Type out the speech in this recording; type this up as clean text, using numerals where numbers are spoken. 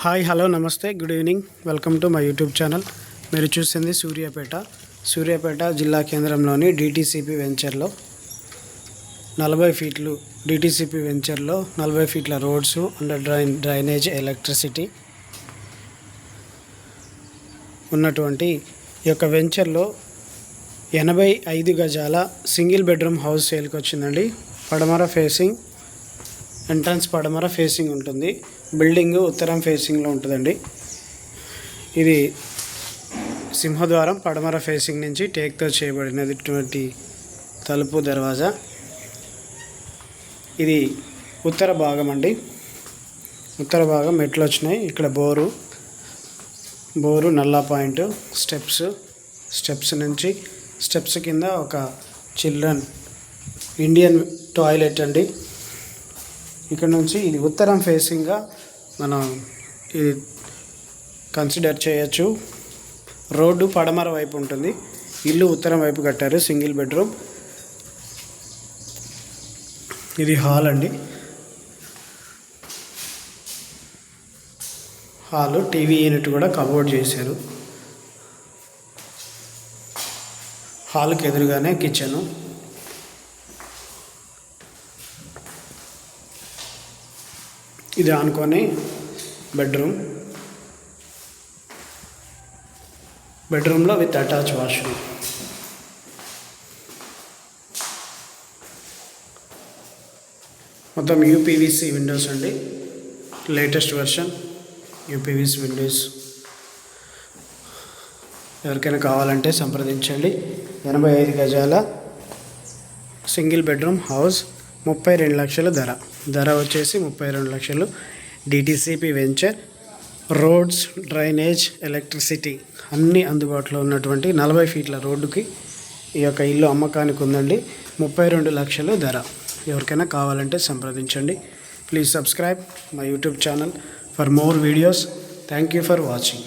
Hi hello నమస్తే good evening welcome to my YouTube channel. మీరు చూసింది సూర్యాపేట జిల్లా కేంద్రంలోని డిటిసిపి వెంచర్లో 40 ఫీట్లు డిటిసిపి వెంచర్లో 40 ఫీట్ల రోడ్స్ అండర్ డ్రైనేజ్ ఎలక్ట్రిసిటీ ఉన్నటువంటి ఈ యొక్క వెంచర్లో 85 గజాల సింగిల్ బెడ్రూమ్ హౌస్ సేల్కి వచ్చిందండి. పడమర ఫేసింగ్ ఎంట్రన్స్ పడమర ఫేసింగ్ ఉంటుంది. బిల్డింగ్ ఉత్తరం ఫేసింగ్లో ఉంటుందండి. ఇది సింహద్వారం పడమర ఫేసింగ్ నుంచి టేక్తో చేయబడినటువంటి తలుపు దర్వాజా. ఇది ఉత్తర భాగం అండి. ఉత్తర భాగం మెట్లు వచ్చినాయి. ఇక్కడ బోరు నల్లా పాయింట్, స్టెప్స్ నుంచి స్టెప్స్ కింద ఒక చిల్డ్రన్ ఇండియన్ టాయిలెట్ అండి. ఇక్కడ నుంచి ఇది ఉత్తరం ఫేసింగ్గా మనం ఇది కన్సిడర్ చేయొచ్చు. రోడ్డు పడమర వైపు ఉంటుంది. ఇల్లు ఉత్తరం వైపు కట్టారు. Single bedroom. ఇది హాల్ అండి. హాలు టీవీ యూనిట్ కూడా కబోర్డ్ చేశారు. హాల్కి ఎదురుగానే కిచెను. ఇది ఆనుకొని బెడ్రూమ్లో విత్ అటాచ్ వాష్రూమ్. మొత్తం యూపీవీసీ విండోస్ అండి. Latest version UPVC Windows. ఎవరికైనా కావాలంటే సంప్రదించండి. 85 గజాల సింగిల్ బెడ్రూమ్ హౌస్ 32 లక్షల ధర వచ్చేసి 32 లక్షలు. DTCP venture, roads, drainage, electricity అన్నీ అందుబాటులో ఉన్నటువంటి 40 ఫీట్ల రోడ్డుకి ఈ యొక్క ఇల్లు అమ్మకానికి ఉందండి. 32 లక్షలు ధర. ఎవరికైనా కావాలంటే సంప్రదించండి. Please subscribe my YouTube channel for more videos. Thank you for watching.